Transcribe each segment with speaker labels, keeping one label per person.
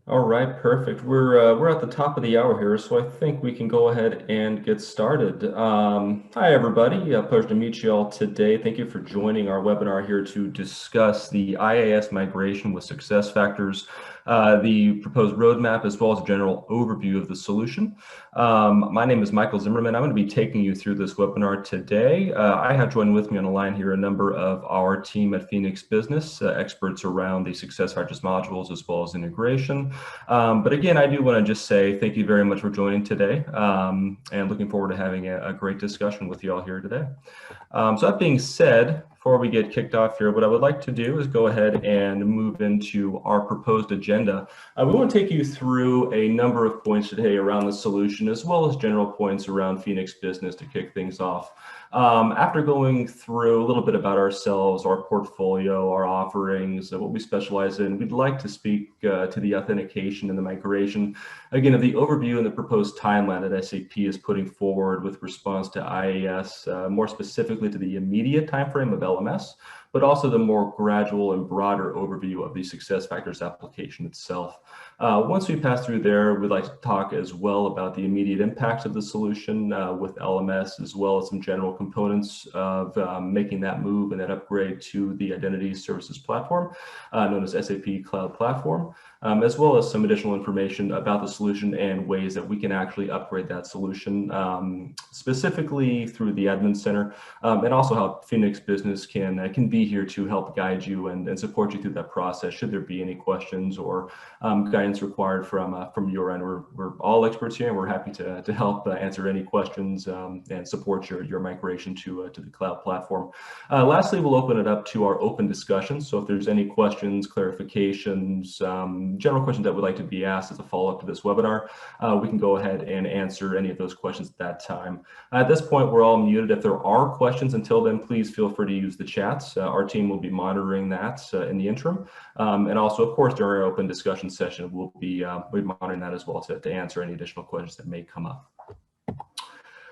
Speaker 1: All right, perfect. We're at the top of the hour here, so I think we can go ahead and get started. Hi, everybody. Pleasure to meet you all today. Thank you for joining our webinar here to discuss the IAS migration with SuccessFactors, the proposed roadmap, as well as a general overview of the solution. My name is Michael Zimmerman. I'm going to be taking you through this webinar today. I have joined with me on the line here a number of our team at Phoenix Business, experts around the SuccessFactors modules as well as integration. But again, I do want to just say thank you very much for joining today, and looking forward to having a great discussion with you all here today. So that being said, before we get kicked off here, what I would like to do is go ahead and move into our proposed agenda. We want to take you through a number of points today around the solution, as well as general points around Phoenix Business to kick things off. After going through a little bit about ourselves, our portfolio, our offerings, what we specialize in, we'd like to speak to the authentication and the migration, again, of the overview and the proposed timeline that SAP is putting forward with response to IAS, more specifically to the immediate timeframe of LMS, but also the more gradual and broader overview of the SuccessFactors application itself. Once we pass through there, we'd like to talk as well about the immediate impacts of the solution with LMS, as well as some general components of making that move and that upgrade to the identities services platform, known as SAP Cloud Platform, as well as some additional information about the solution and ways that we can actually upgrade that solution, specifically through the Admin Center, and also how Phoenix Business can be here to help guide you and support you through that process should there be any questions or guidance required from your end. We're all experts here, and we're happy to help answer any questions and support your migration to the cloud platform. Lastly, we'll open it up to our open discussion. So if there's any questions, clarifications, general questions that would like to be asked as a follow-up to this webinar, we can go ahead and answer any of those questions at that time. At this point, we're all muted. If there are questions until then, please feel free to use the chats. Our team will be monitoring that in the interim. And also, of course, during our open discussion session, we'll be monitoring that as well to answer any additional questions that may come up.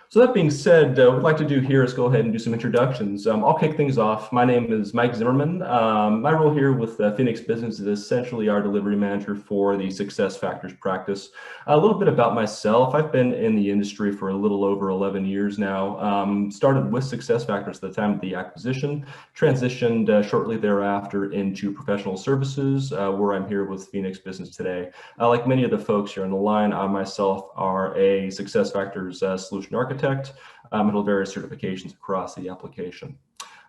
Speaker 1: So that being said, what I'd like to do here is go ahead and do some introductions. I'll kick things off. My name is Mike Zimmerman. My role here with Phoenix Business is essentially our delivery manager for the SuccessFactors practice. A little bit about myself. I've been in the industry for a little over 11 years now. Started with SuccessFactors at the time of the acquisition, transitioned shortly thereafter into professional services, where I'm here with Phoenix Business today. Like many of the folks here on the line, I myself are a SuccessFactors solution architect. And hold various certifications across the application.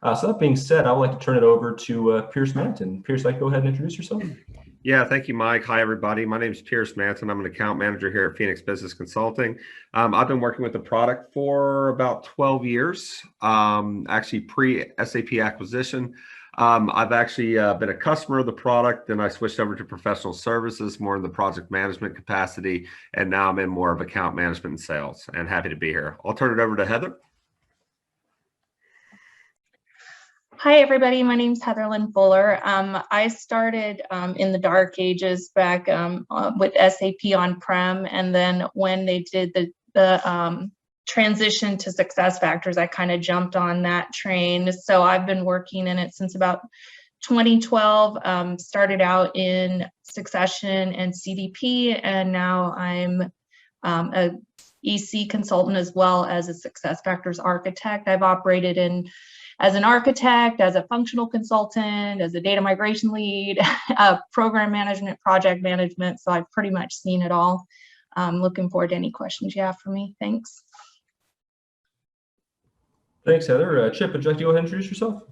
Speaker 1: So that being said, I would like to turn it over to Pierce Manton. Pierce, I'd like to go ahead and introduce yourself.
Speaker 2: Yeah, thank you, Mike. Hi, everybody. My name is Pierce Manton. I'm an account manager here at Phoenix Business Consulting. I've been working with the product for about 12 years, actually pre-SAP acquisition. I've actually been a customer of the product, then I switched over to professional services, more in the project management capacity, and now I'm in more of account management and sales, and happy to be here. I'll turn it over to Heather.
Speaker 3: Hi, everybody. My name is Heather Lynn Fuller. I started in the dark ages back with SAP on-prem, and then when they did the transition to SuccessFactors, I kind of jumped on that train. So I've been working in it since about 2012, started out in Succession and CDP, and now I'm a EC consultant as well as a SuccessFactors architect. I've operated as an architect, as a functional consultant, as a data migration lead, program management, project management. So I've pretty much seen it all. Looking forward to any questions you have for me. Thanks.
Speaker 1: Thanks, Heather. Chip, would you like to go ahead and introduce yourself?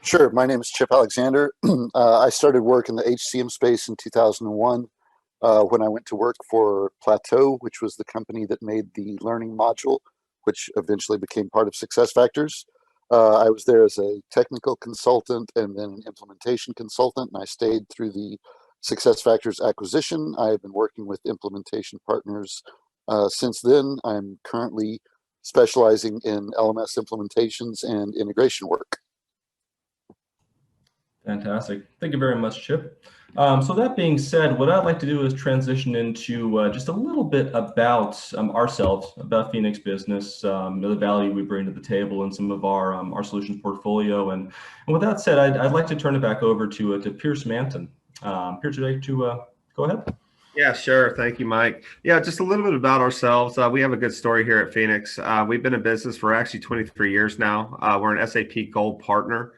Speaker 4: Sure. My name is Chip Alexander. I started work in the HCM space in 2001 when I went to work for Plateau, which was the company that made the learning module, which eventually became part of SuccessFactors. I was there as a technical consultant and then an implementation consultant, and I stayed through the SuccessFactors acquisition. I have been working with implementation partners since then. I'm currently specializing in LMS implementations and integration work.
Speaker 1: Fantastic. Thank you very much, Chip. So that being said, what I'd like to do is transition into just a little bit about ourselves, about Phoenix Business, the value we bring to the table, and some of our solutions portfolio. And with that said, I'd like to turn it back over to Pierce Manton. Pierce, would you like to go Go ahead.
Speaker 2: Yeah, sure. Thank you, Mike. Yeah, just a little bit about ourselves. We have a good story here at Phoenix. We've been in business for actually 23 years now. We're an SAP Gold partner.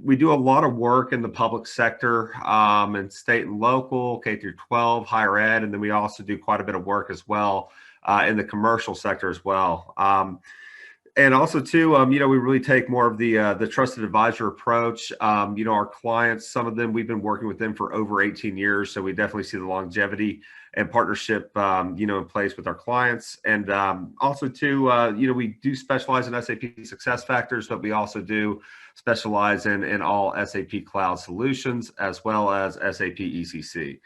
Speaker 2: We do a lot of work in the public sector and state and local, K through 12, higher ed, and then we also do quite a bit of work as well in the commercial sector as well. And also too, we really take more of the trusted advisor approach. Our clients, some of them, we've been working with them for over 18 years. So we definitely see the longevity and partnership, in place with our clients. And also too, we do specialize in SAP SuccessFactors, but we also do specialize in all SAP Cloud solutions, as well as SAP ECC.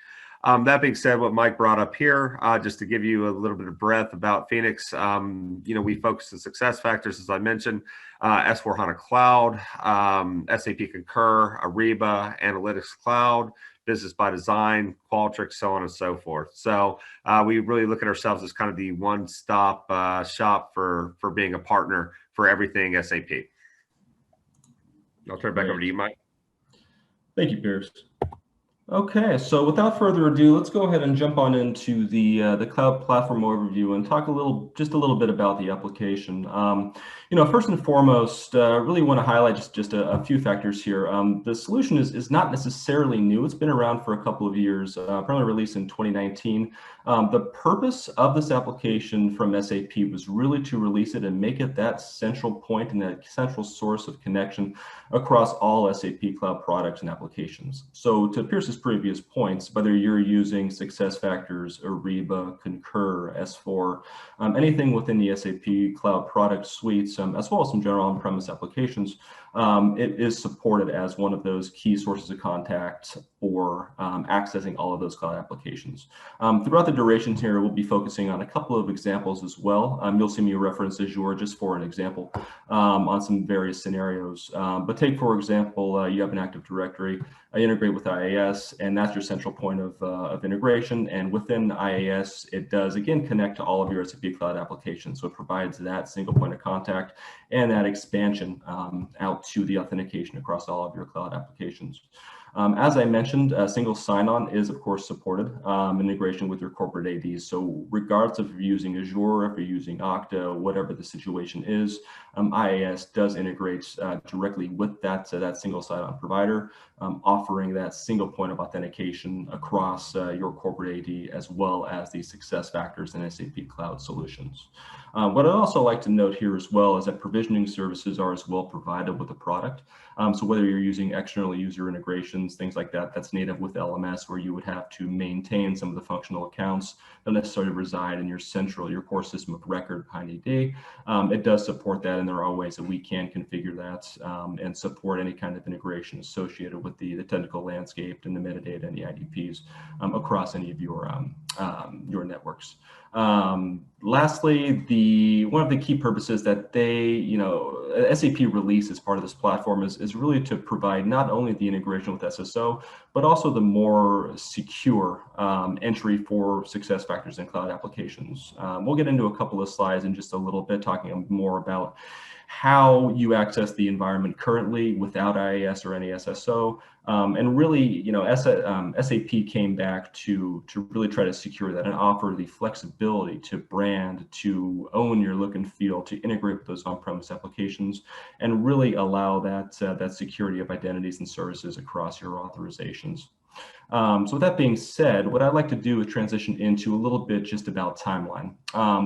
Speaker 2: That being said, what Mike brought up here, just to give you a little bit of breadth about Phoenix, we focus on SuccessFactors, as I mentioned, S/4HANA Cloud, SAP Concur, Ariba, Analytics Cloud, Business by Design, Qualtrics, so on and so forth. So we really look at ourselves as kind of the one-stop shop for being a partner for everything SAP. I'll turn it back over to you, Mike.
Speaker 1: Thank you, Pierce. Okay, so without further ado, let's go ahead and jump on into the cloud platform overview and talk just a little bit about the application. First and foremost, really want to highlight just a few factors here. The solution is not necessarily new. It's been around for a couple of years, primarily released in 2019. The purpose of this application from SAP was really to release it and make it that central point and that central source of connection across all SAP Cloud products and applications. So to Pierce's previous points, whether you're using SuccessFactors, Ariba, Concur, S4, anything within the SAP Cloud product suites, as well as some general on-premise applications, it is supported as one of those key sources of contact for accessing all of those cloud applications. Throughout the duration here, we'll be focusing on a couple of examples as well. You'll see me reference Azure just for an example on some various scenarios. But take, for example, you have an Active Directory, integrate with IAS, and that's your central point of integration. And within IAS, it does, again, connect to all of your SAP Cloud applications. So it provides that single point of contact and that expansion out to the authentication across all of your cloud applications. As I mentioned, single sign-on is, of course, supported, integration with your corporate ADs. So regardless if you're using Azure, if you're using Okta, whatever the situation is, IAS does integrate directly with that single sign-on provider, offering that single point of authentication across your corporate AD, as well as the SuccessFactors and SAP Cloud solutions. What I'd also like to note here as well is that provisioning services are as well provided with the product. So whether you're using external user integrations, things like that, that's native with LMS, where you would have to maintain some of the functional accounts that necessarily reside in your core system of record behind AD. It does support that, and there are ways that we can configure that and support any kind of integration associated with the technical landscape and the metadata and the IDPs across any of your networks. Lastly, one of the key purposes that SAP release as part of this platform is really to provide not only the integration with SSO, but also the more secure entry for SuccessFactors and cloud applications. We'll get into a couple of slides in just a little bit, talking more about how you access the environment currently without IAS or any SSO. And really, SAP came back to really try to secure that and offer the flexibility to brand, to own your look and feel, to integrate with those on-premise applications, and really allow that security of identities and services across your authorizations. So with that being said, what I'd like to do is transition into a little bit just about timeline.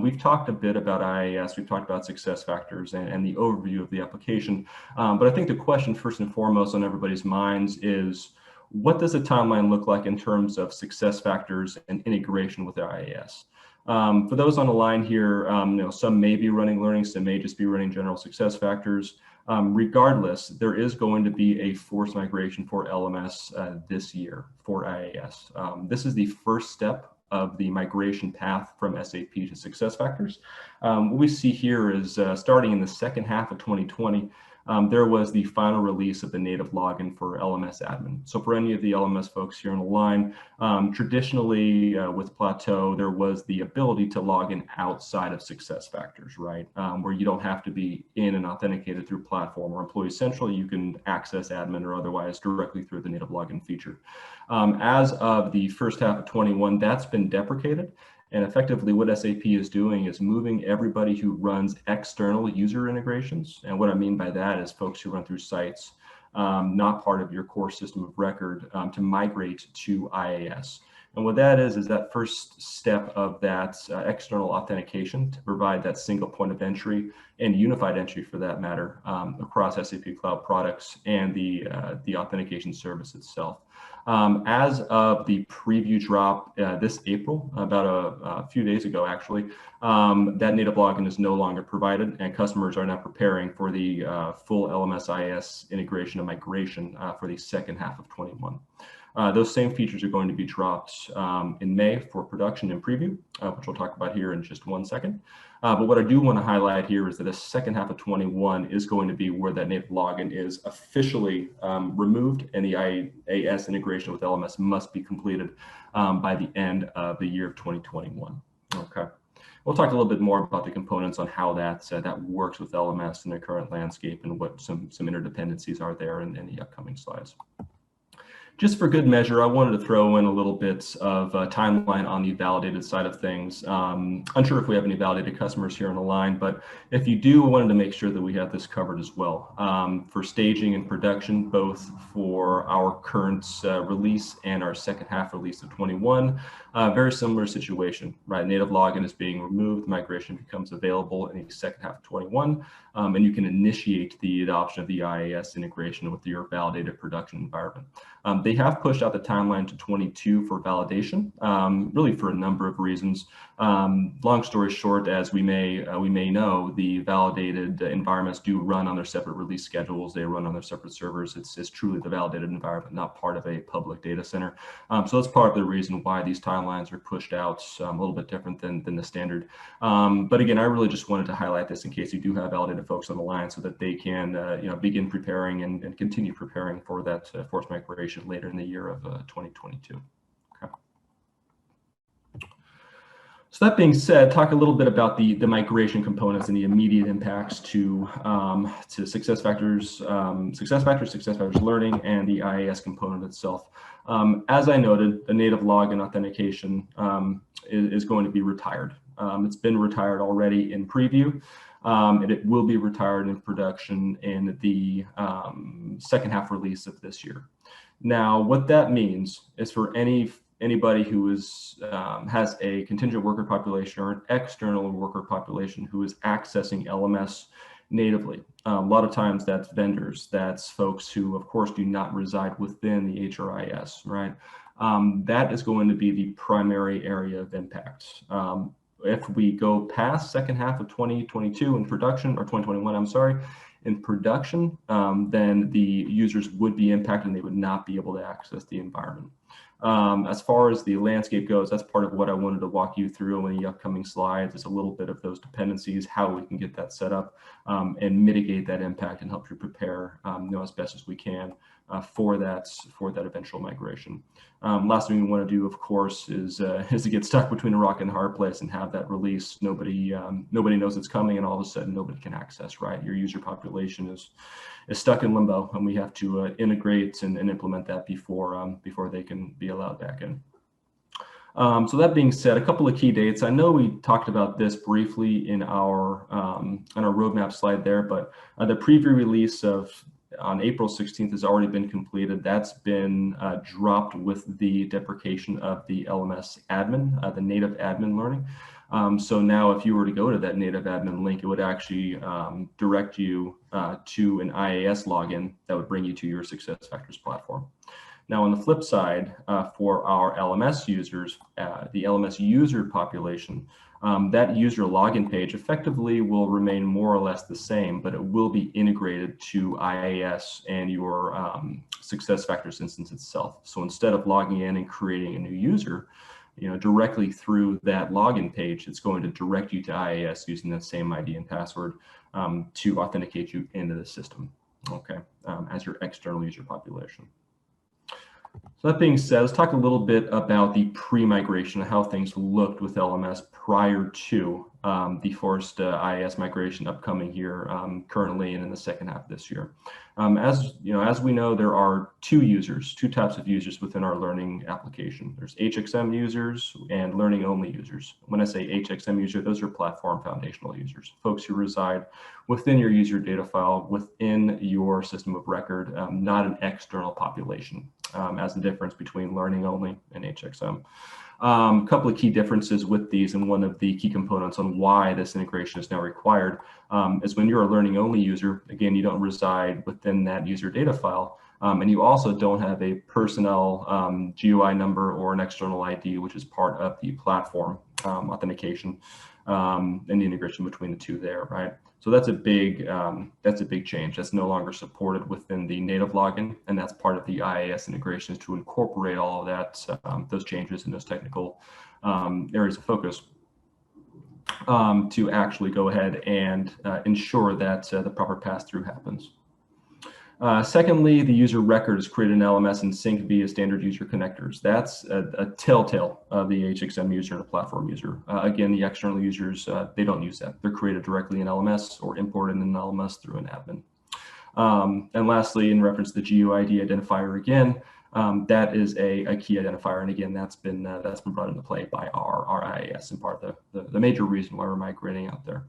Speaker 1: We've talked a bit about IAS, we've talked about SuccessFactors and the overview of the application, but I think the question first and foremost on everybody's minds is, what does the timeline look like in terms of SuccessFactors and integration with IAS? For those on the line here, some may be running Learning, some may just be running general SuccessFactors. Regardless, there is going to be a forced migration for LMS this year for IAS. This is the first step of the migration path from SAP to SuccessFactors. What we see here is starting in the second half of 2020, there was the final release of the native login for LMS admin. So for any of the LMS folks here on the line, traditionally with Plateau, there was the ability to log in outside of SuccessFactors, right? Where you don't have to be in and authenticated through Platform or Employee Central. You can access admin or otherwise directly through the native login feature. As of the first half of 21, that's been deprecated. And effectively what SAP is doing is moving everybody who runs external user integrations. And what I mean by that is folks who run through sites, not part of your core system of record, to migrate to IAS. And what that is that first step of that external authentication to provide that single point of entry and unified entry for that matter across SAP Cloud products and the authentication service itself. As of the preview drop this April, about a few days ago actually, that native login is no longer provided and customers are now preparing for the full LMS IAS integration and migration for the second half of 21. Those same features are going to be dropped in May for production and preview, which we'll talk about here in just one second. But what I do want to highlight here is that the second half of 21 is going to be where that native login is officially removed and the IAS integration with LMS must be completed by the end of the year of 2021. Okay. We'll talk a little bit more about the components on how that works with LMS in the current landscape and what some interdependencies are there in the upcoming slides. Just for good measure, I wanted to throw in a little bit of a timeline on the validated side of things. Unsure if we have any validated customers here on the line, but if you do, I wanted to make sure that we have this covered as well. For staging and production, both for our current release and our second half release of 21, very similar situation, right? Native login is being removed, migration becomes available in the second half of 21, and you can initiate the adoption of the IAS integration with your validated production environment. They have pushed out the timeline to 22 for validation, really for a number of reasons. Long story short, as we may know, the validated environments do run on their separate release schedules. They run on their separate servers. It's truly the validated environment, not part of a public data center. So that's part of the reason why these timelines are pushed out a little bit different than the standard. But again, I really just wanted to highlight this in case you do have validated folks on the line so that they can begin preparing and continue preparing for that forced migration later in the year of 2022. Okay. So that being said, talk a little bit about the migration components and the immediate impacts to SuccessFactors, SuccessFactors Learning, and the IAS component itself. As I noted, the native login authentication is going to be retired. It's been retired already in preview. And it will be retired in production in the second half release of this year. Now, what that means is for anybody who has a contingent worker population or an external worker population who is accessing LMS natively. A lot of times that's vendors, that's folks who, of course, do not reside within the HRIS, right? That is going to be the primary area of impact. If we go past second half of 2022 in production, or 2021, I'm sorry, in production, then the users would be impacted and they would not be able to access the environment. As far as the landscape goes, that's part of what I wanted to walk you through in the upcoming slides. Is a little bit of those dependencies, how we can get that set up and mitigate that impact and help you prepare as best as we can for that eventual migration. Last thing we want to do, of course, is to get stuck between a rock and a hard place and have that release. Nobody knows it's coming, and all of a sudden nobody can access. Right, your user population is stuck in limbo, and we have to integrate and implement that before they can be allowed back in. So that being said, a couple of key dates. I know we talked about this briefly in our roadmap slide there, but the preview release on April 16th has already been completed. That's been dropped with the deprecation of the LMS admin, the native admin learning. So now if you were to go to that native admin link, it would actually direct you to an IAS login that would bring you to your SuccessFactors platform. Now on the flip side, for our LMS users, the LMS user population, that user login page effectively will remain more or less the same, but it will be integrated to IAS and your SuccessFactors instance itself. So instead of logging in and creating a new user, directly through that login page, it's going to direct you to IAS using that same ID and password to authenticate you into the system. okay, as your external user population. So that being said, let's talk a little bit about the pre-migration, how things looked with LMS prior to the forced IAS migration upcoming here currently and in the second half of this year. As we know, there are two types of users within our learning application. There's HXM users and learning only users. When I say HXM user, those are platform foundational users, folks who reside within your user data file, within your system of record, not an external population, as the difference between learning only and HXM. A couple of key differences with these, and one of the key components on why this integration is now required is when you're a learning only user, again, you don't reside within that user data file, and you also don't have a personnel GUI number or an external ID, which is part of the platform authentication and the integration between the two there, right? So that's a big change. That's no longer supported within the native login, and that's part of the IAS integrations to incorporate all of that, those changes and those technical areas of focus to actually go ahead and ensure that the proper pass-through happens. Secondly, the user record is created in LMS and synced via standard user connectors. That's a telltale of the HXM user and a platform user. Again, the external users, they don't use that. They're created directly in LMS or imported in LMS through an admin. And lastly, in reference to the GUID identifier, again, that is a key identifier. And again, that's been brought into play by our IAS and part of the major reason why we're migrating out there.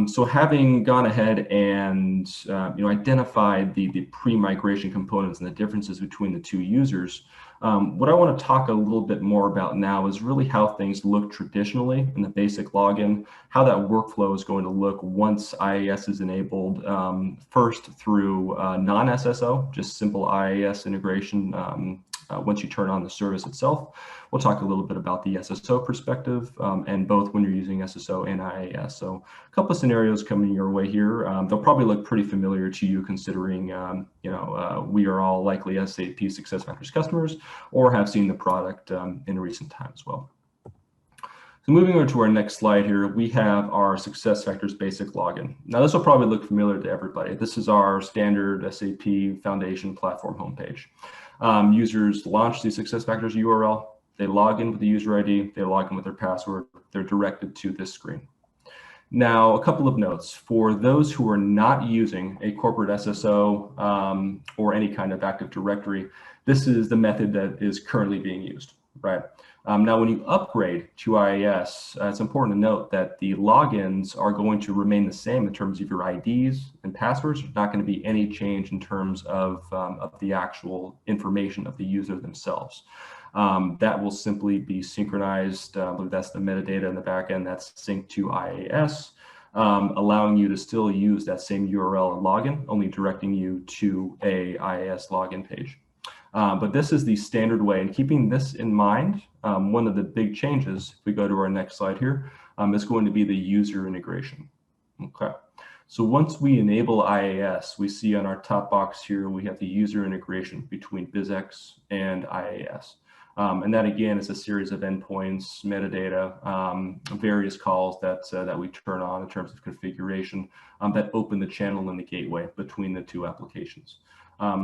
Speaker 1: So having gone ahead and identified the pre-migration components and the differences between the two users, what I want to talk a little bit more about now is really how things look traditionally in the basic login, how that workflow is going to look once IAS is enabled, first through non-SSO, just simple IAS integration. Once you turn on the service itself, we'll talk a little bit about the SSO perspective, and both when you're using SSO and IAS. So a couple of scenarios coming your way here. They'll probably look pretty familiar to you, considering we are all likely SAP SuccessFactors customers or have seen the product in recent time as well. So moving over to our next slide here, we have our SuccessFactors basic login. Now this will probably look familiar to everybody. This is our standard SAP Foundation platform homepage. Users launch the SuccessFactors URL, they log in with the user ID, they log in with their password, they're directed to this screen. Now, a couple of notes. For those who are not using a corporate SSO or any kind of Active Directory, this is the method that is currently being used, right? Now, when you upgrade to IAS, it's important to note that the logins are going to remain the same in terms of your IDs and passwords. There's not going to be any change in terms of the actual information of the user themselves. That will simply be synchronized. That's the metadata in the backend that's synced to IAS, allowing you to still use that same URL and login, only directing you to a IAS login page. But this is the standard way, and keeping this in mind, one of the big changes, if we go to our next slide here, is going to be the user integration. Okay, so once we enable IAS, we see on our top box here, we have the user integration between BizX and IAS. And that again is a series of endpoints, metadata, various calls that we turn on in terms of configuration that open the channel and the gateway between the two applications.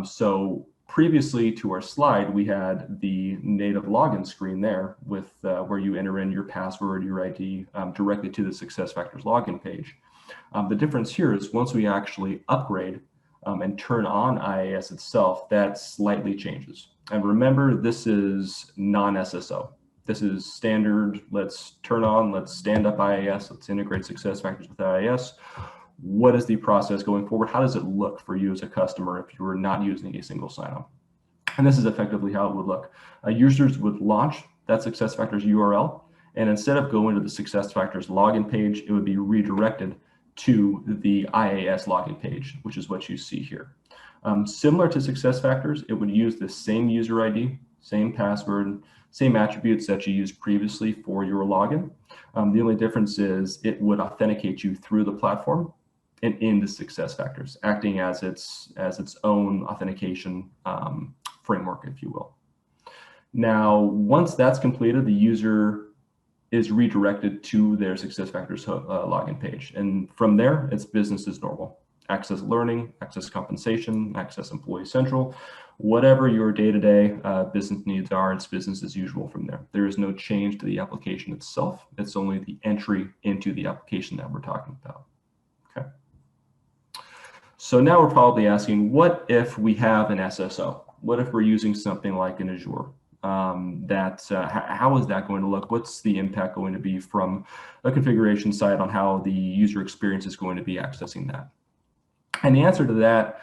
Speaker 1: So previously to our slide, we had the native login screen there with where you enter in your password, your ID directly to the SuccessFactors login page. The difference here is once we actually upgrade and turn on IAS itself, that slightly changes. And remember, this is non-SSO. This is standard. Let's turn on, let's stand up IAS, let's integrate SuccessFactors with IAS. What is the process going forward? How does it look for you as a customer if you were not using a single sign-on? And this is effectively how it would look. Users would launch that SuccessFactors URL, and instead of going to the SuccessFactors login page, it would be redirected to the IAS login page, which is what you see here. Similar to SuccessFactors, it would use the same user ID, same password, same attributes that you used previously for your login. The only difference is it would authenticate you through the platform and into SuccessFactors, acting as its own authentication framework, if you will. Now, once that's completed, the user is redirected to their SuccessFactors login page. And from there, it's business as normal. access learning, access compensation, access employee central, whatever your day-to-day business needs are, it's business as usual from there. There is no change to the application itself. It's only the entry into the application that we're talking about. Okay. So now we're probably asking, what if we have an SSO? What if we're using something like an Azure? How is that going to look? What's the impact going to be from a configuration side on how the user experience is going to be accessing that? And the answer to that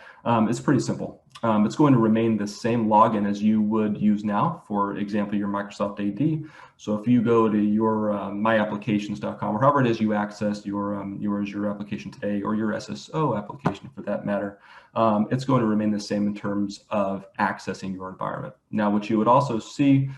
Speaker 1: is pretty simple. It's going to remain the same login as you would use now, for example, your Microsoft AD. So if you go to your myapplications.com, or however it is you access your Azure application today, or your SSO application for that matter, it's going to remain the same in terms of accessing your environment. Now, what you would also see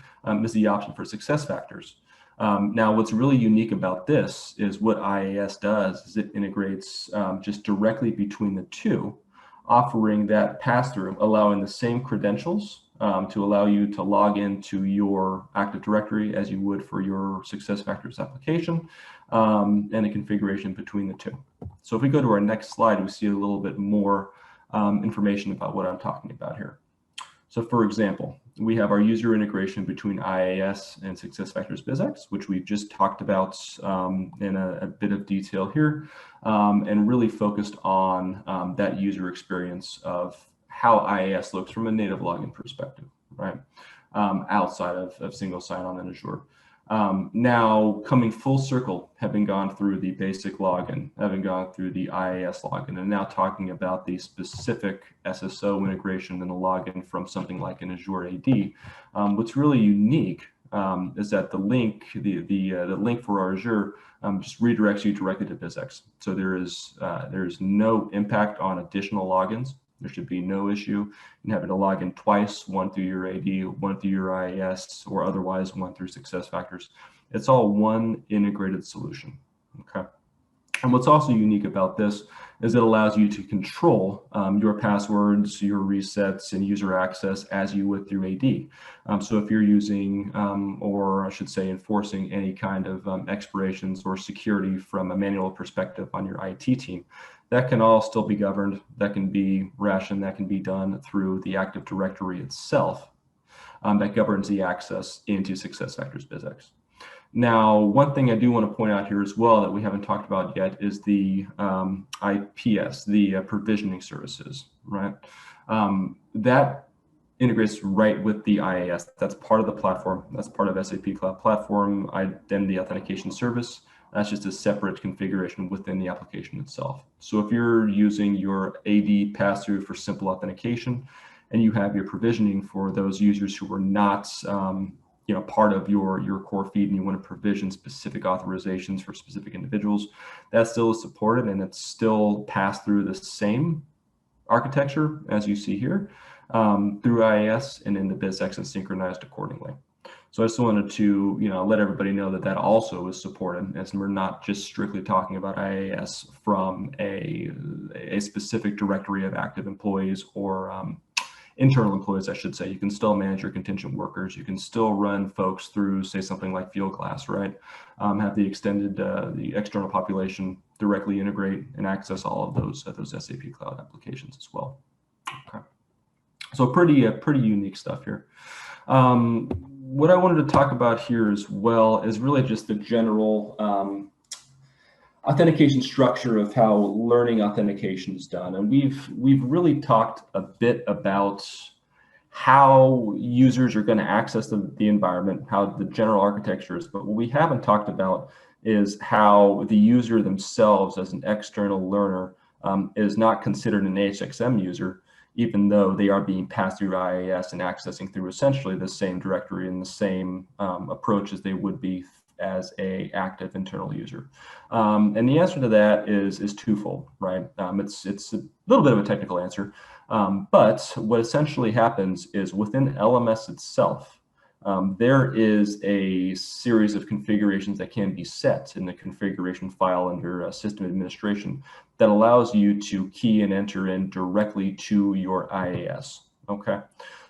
Speaker 1: is the option for SuccessFactors. Now, what's really unique about this is what IAS does is it integrates just directly between the two, offering that pass-through, allowing the same credentials to allow you to log into your Active Directory as you would for your SuccessFactors application, and a configuration between the two. So if we go to our next slide, we see a little bit more information about what I'm talking about here. So for example, we have our user integration between IAS and SuccessFactors BizX, which we've just talked about in a bit of detail here, and really focused on that user experience of how IAS looks from a native login perspective, right? Outside of single sign-on in Azure. Now, coming full circle, having gone through the basic login, having gone through the IAS login, and now talking about the specific SSO integration and the login from something like an Azure AD, what's really unique is that the link, the link for our Azure just redirects you directly to BizX. So there is no impact on additional logins. There should be no issue in having to log in twice, one through your AD, one through your IAS, or otherwise one through SuccessFactors. It's all one integrated solution, okay? And what's also unique about this is it allows you to control your passwords, your resets, and user access as you would through AD. So if you're using, or I should say enforcing any kind of expirations or security from a manual perspective on your IT team, that can all still be governed, that can be rationed, that can be done through the Active Directory itself that governs the access into SuccessFactors BizX. Now, one thing I do want to point out here as well that we haven't talked about yet is the IPS, the provisioning services, right? That integrates right with the IAS. That's part of the platform. That's part of SAP Cloud Platform Identity Authentication Service. That's just a separate configuration within the application itself. So if you're using your AD pass-through for simple authentication, and you have your provisioning for those users who are not part of your core feed, and you want to provision specific authorizations for specific individuals, that still is supported, and it's still passed through the same architecture as you see here through IAS and into BizX and synchronized accordingly. So I just wanted to, let everybody know that that also is supported, as we're not just strictly talking about IAS from a specific directory of active employees or internal employees, I should say. You can still manage your contingent workers. You can still run folks through, say, something like Fieldglass, right? Have the extended, the external population directly integrate and access all of those SAP Cloud applications as well. Okay. So pretty unique stuff here. What I wanted to talk about here as well is really just the general authentication structure of how learning authentication is done. And we've really talked a bit about how users are going to access the environment, how the general architecture is, but what we haven't talked about is how the user themselves as an external learner is not considered an HXM user, even though they are being passed through IAS and accessing through essentially the same directory and the same approach as they would be as a active internal user. And the answer to that is twofold, right? It's a little bit of a technical answer, but what essentially happens is within LMS itself, there is a series of configurations that can be set in the configuration file under system administration that allows you to key and enter in directly to your IAS, okay?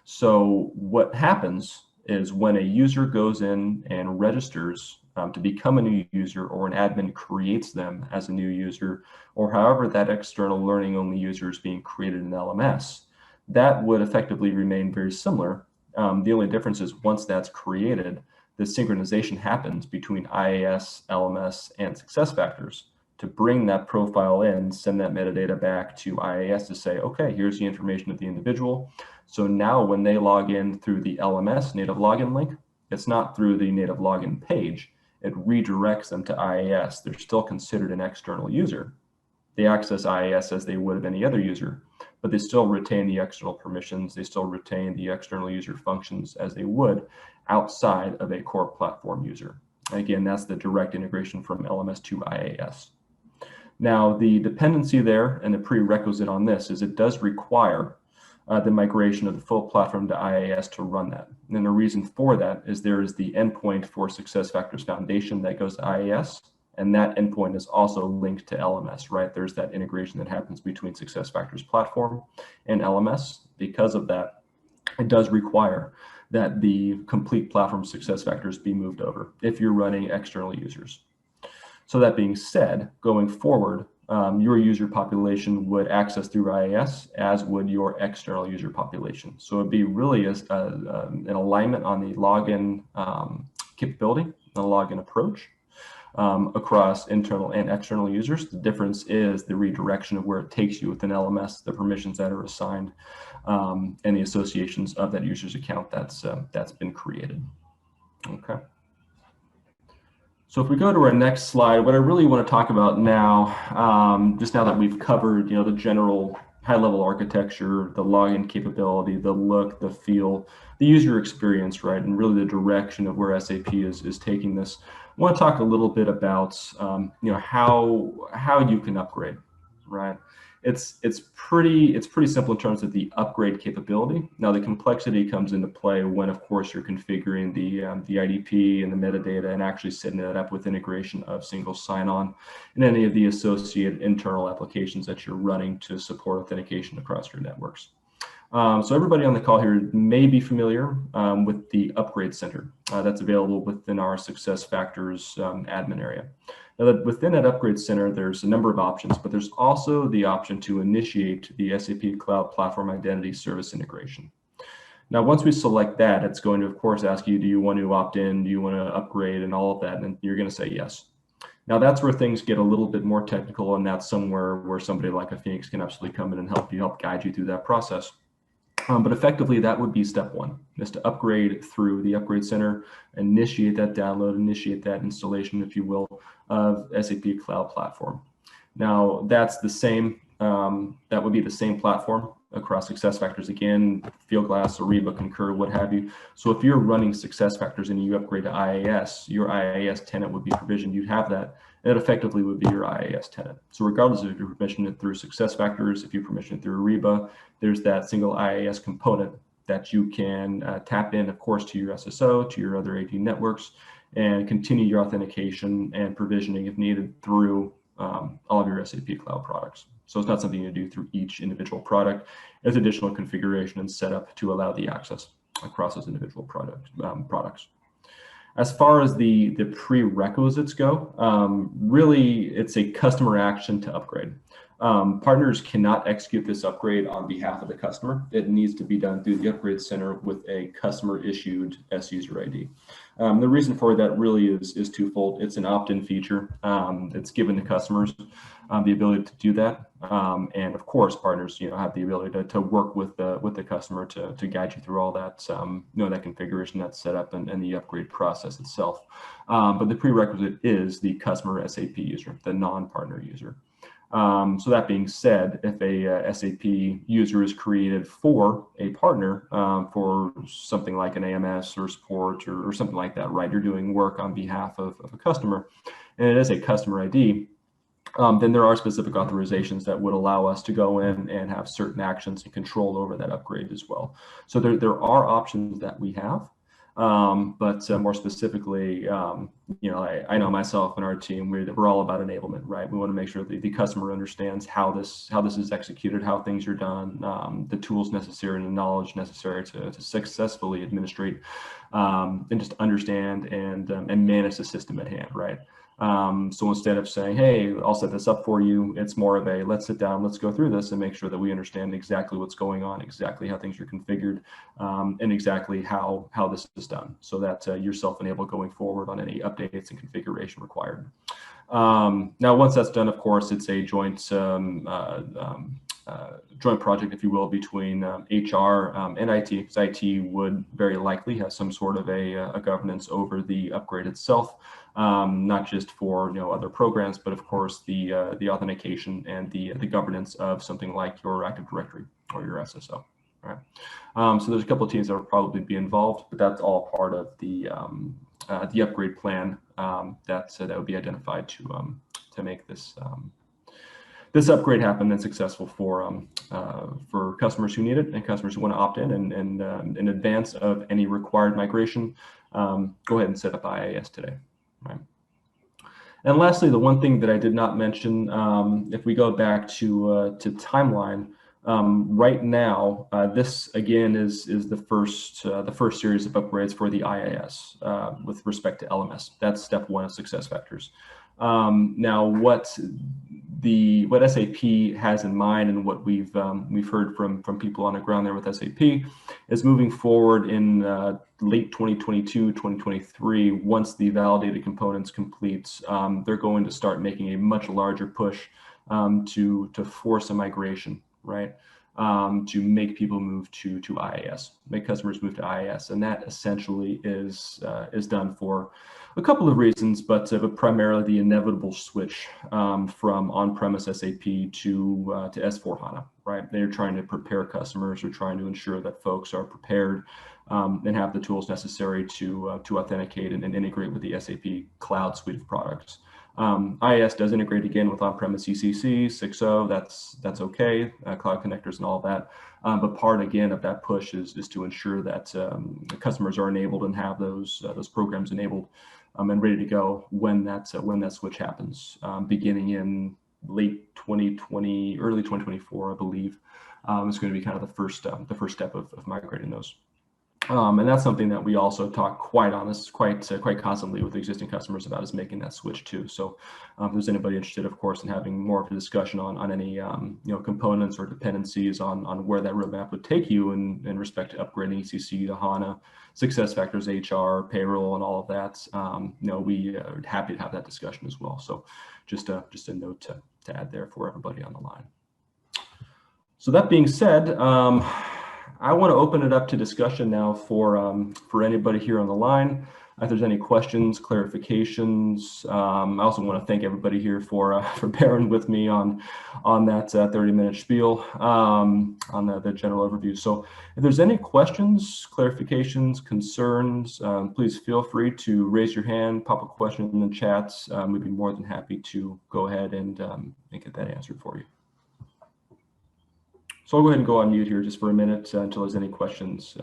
Speaker 1: So what happens is when a user goes in and registers to become a new user, or an admin creates them as a new user, or however that external learning only user is being created in LMS, that would effectively remain very similar. The only difference is once that's created, the synchronization happens between IAS, LMS, and SuccessFactors to bring that profile in, send that metadata back to IAS to say, okay, here's the information of the individual. So now when they log in through the LMS native login link, it's not through the native login page. It redirects them to IAS. They're still considered an external user. They access IAS as they would of any other user, but they still retain the external permissions. They still retain the external user functions as they would outside of a core platform user. Again, that's the direct integration from LMS to IAS. Now, the dependency there and the prerequisite on this is it does require the migration of the full platform to IAS to run that. And the reason for that is there is the endpoint for SuccessFactors Foundation that goes to IAS, and that endpoint is also linked to LMS, right? There's that integration that happens between SuccessFactors platform and LMS. Because of that, it does require that the complete platform SuccessFactors be moved over if you're running external users. So that being said, going forward, your user population would access through IAS, as would your external user population. So it'd be really an alignment on the login capability, the login approach across internal and external users. The difference is the redirection of where it takes you within LMS, the permissions that are assigned, and the associations of that user's account that's been created. Okay. So if we go to our next slide, what I really want to talk about now, just now that we've covered, the general high-level architecture, the login capability, the look, the feel, the user experience, right, and really the direction of where SAP is taking this, I want to talk a little bit about, how you can upgrade, right? It's pretty simple in terms of the upgrade capability. Now the complexity comes into play when, of course, you're configuring the IDP and the metadata and actually setting that up with integration of single sign-on and any of the associated internal applications that you're running to support authentication across your networks. So everybody on the call here may be familiar with the Upgrade Center that's available within our SuccessFactors admin area. Now, within that Upgrade Center, there's a number of options, but there's also the option to initiate the SAP Cloud Platform Identity Service integration. Now, once we select that, it's going to, of course, ask you, do you want to opt in? Do you want to upgrade and all of that? And you're going to say yes. Now, that's where things get a little bit more technical, and that's somewhere where somebody like a Phoenix can absolutely come in and help guide you through that process. But effectively, that would be step one, is to upgrade through the Upgrade Center, initiate that download, initiate that installation, if you will, of SAP Cloud Platform. Now, that's the same, that would be the same platform across SuccessFactors again, Fieldglass, Ariba, Concur, what have you. So if you're running SuccessFactors and you upgrade to IAS, your IAS tenant would be provisioned. You'd have that. It effectively would be your IAS tenant. So regardless if you permission it through SuccessFactors, if you permission it through Ariba, there's that single IAS component that you can tap in, of course, to your SSO, to your other AD networks, and continue your authentication and provisioning if needed through all of your SAP Cloud products. So it's not something you do through each individual product. It's additional configuration and setup to allow the access across those individual products. As far as the prerequisites go, really it's a customer action to upgrade. Partners cannot execute this upgrade on behalf of the customer. It needs to be done through the Upgrade Center with a customer-issued S-user ID. The reason for that really is twofold. It's an opt-in feature. It's given to customers the ability to do that, and of course, partners have the ability to work with the customer to guide you through all that that configuration, that setup, and the upgrade process itself. But the prerequisite is the customer SAP user, the non-partner user. So that being said, if a SAP user is created for a partner for something like an AMS or support or something like that, right? You're doing work on behalf of a customer, and it is a customer ID, then there are specific authorizations that would allow us to go in and have certain actions and control over that upgrade as well. So there are options that we have. But more specifically, I know myself and our team, we're all about enablement, right? We want to make sure that the customer understands how this is executed, how things are done, the tools necessary and the knowledge necessary to successfully administrate and just understand and manage the system at hand, right? So instead of saying, hey, I'll set this up for you, it's more of a, let's sit down, let's go through this and make sure that we understand exactly what's going on, exactly how things are configured, and exactly how this is done, so that you're self-enabled going forward on any updates and configuration required. Now, once that's done, of course, it's a joint joint project, if you will, between HR and IT, because IT would very likely have some sort of a governance over the upgrade itself, not just for other programs, but of course the authentication and the governance of something like your Active Directory or your SSO. Right. So there's a couple of teams that will probably be involved, but that's all part of the upgrade plan that would be identified to make this this upgrade happen and successful for customers who need it and customers who want to opt in. And in advance of any required migration, go ahead and set up IAS today. Right. And lastly, the one thing that I did not mention, if we go back to timeline, right now, this again is the first series of upgrades for the IAS with respect to LMS. That's step one of SuccessFactors. Now, what SAP has in mind and what we've heard from people on the ground there with SAP is moving forward in late 2022, 2023. Once the validated components complete, they're going to start making a much larger push to force a migration, right? To make people move to IAS, make customers move to IAS, and that essentially is done for a couple of reasons, but primarily the inevitable switch from on-premise SAP to S/4HANA, right? They're trying to prepare customers, they're trying to ensure that folks are prepared and have the tools necessary to authenticate and integrate with the SAP Cloud suite of products. IAS does integrate again with on-premise ECC, 6.0, that's okay, cloud connectors and all that. But part again of that push is to ensure that customers are enabled and have those programs enabled and ready to go when that switch happens, beginning in late 2020, early 2024, I believe. It's going to be kind of the first step of migrating those. And that's something that we also talk quite constantly with existing customers about, is making that switch too. So if there's anybody interested, of course, in having more of a discussion on any components or dependencies on where that roadmap would take you in respect to upgrading ECC to HANA, SuccessFactors HR, payroll, and all of that, we are happy to have that discussion as well. So just a note to add there for everybody on the line. So that being said, I want to open it up to discussion now for anybody here on the line. If there's any questions, clarifications, I also want to thank everybody here for bearing with me on that 30-minute spiel on the general overview. So if there's any questions, clarifications, concerns, please feel free to raise your hand, pop a question in the chat. We'd be more than happy to go ahead and get that answered for you. So I'll go ahead and go on mute here just for a minute until there's any questions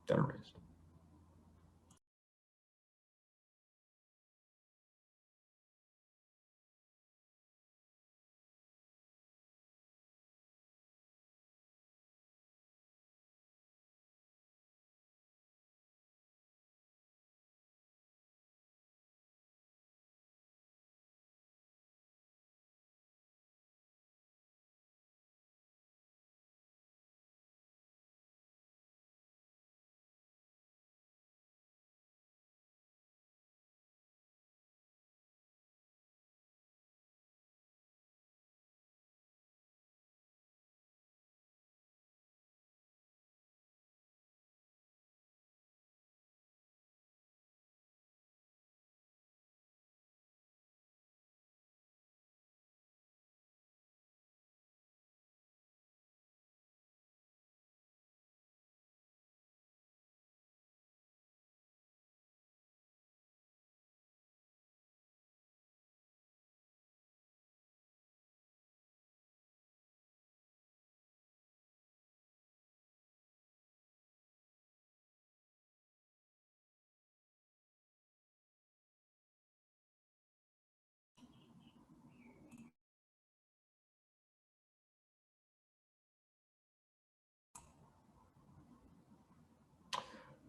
Speaker 1: that are raised.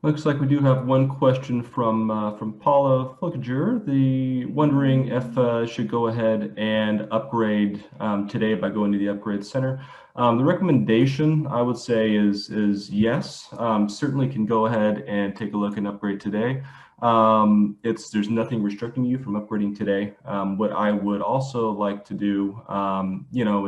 Speaker 1: Looks like we do have one question from Paula Flukiger, wondering if should go ahead and upgrade today by going to the Upgrade Center. The recommendation, I would say, is yes. Certainly can go ahead and take a look and upgrade today. There's nothing restricting you from upgrading today. What I would also like to do,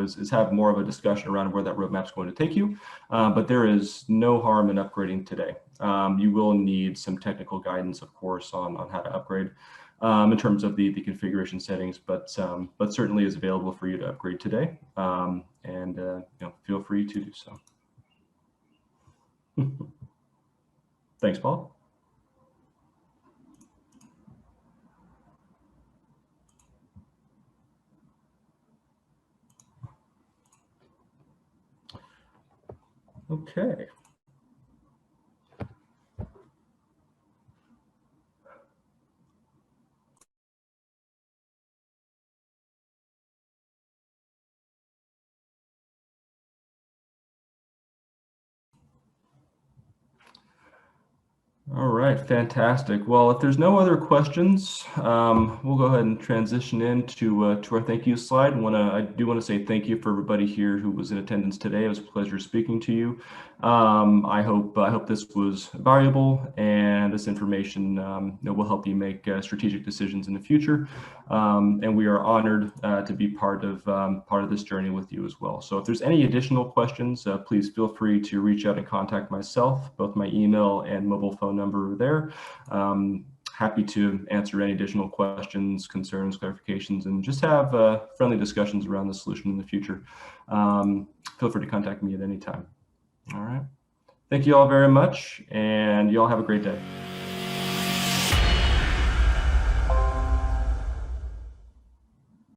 Speaker 1: is have more of a discussion around where that roadmap is going to take you. But there is no harm in upgrading today. You will need some technical guidance, of course, on how to upgrade in terms of the configuration settings, but certainly is available for you to upgrade today, and feel free to do so. Thanks, Paul. Okay. All right, fantastic. Well, if there's no other questions, we'll go ahead and transition into to our thank you slide. I do want to say thank you for everybody here who was in attendance today. It was a pleasure speaking to you. I hope this was valuable, and this information will help you make strategic decisions in the future. And we are honored to be part of this journey with you as well. So if there's any additional questions, please feel free to reach out and contact myself. Both my email and mobile phone number are there. Happy to answer any additional questions, concerns, clarifications, and just have friendly discussions around the solution in the future. Feel free to contact me at any time. All right. Thank you all very much, and you all have a great day.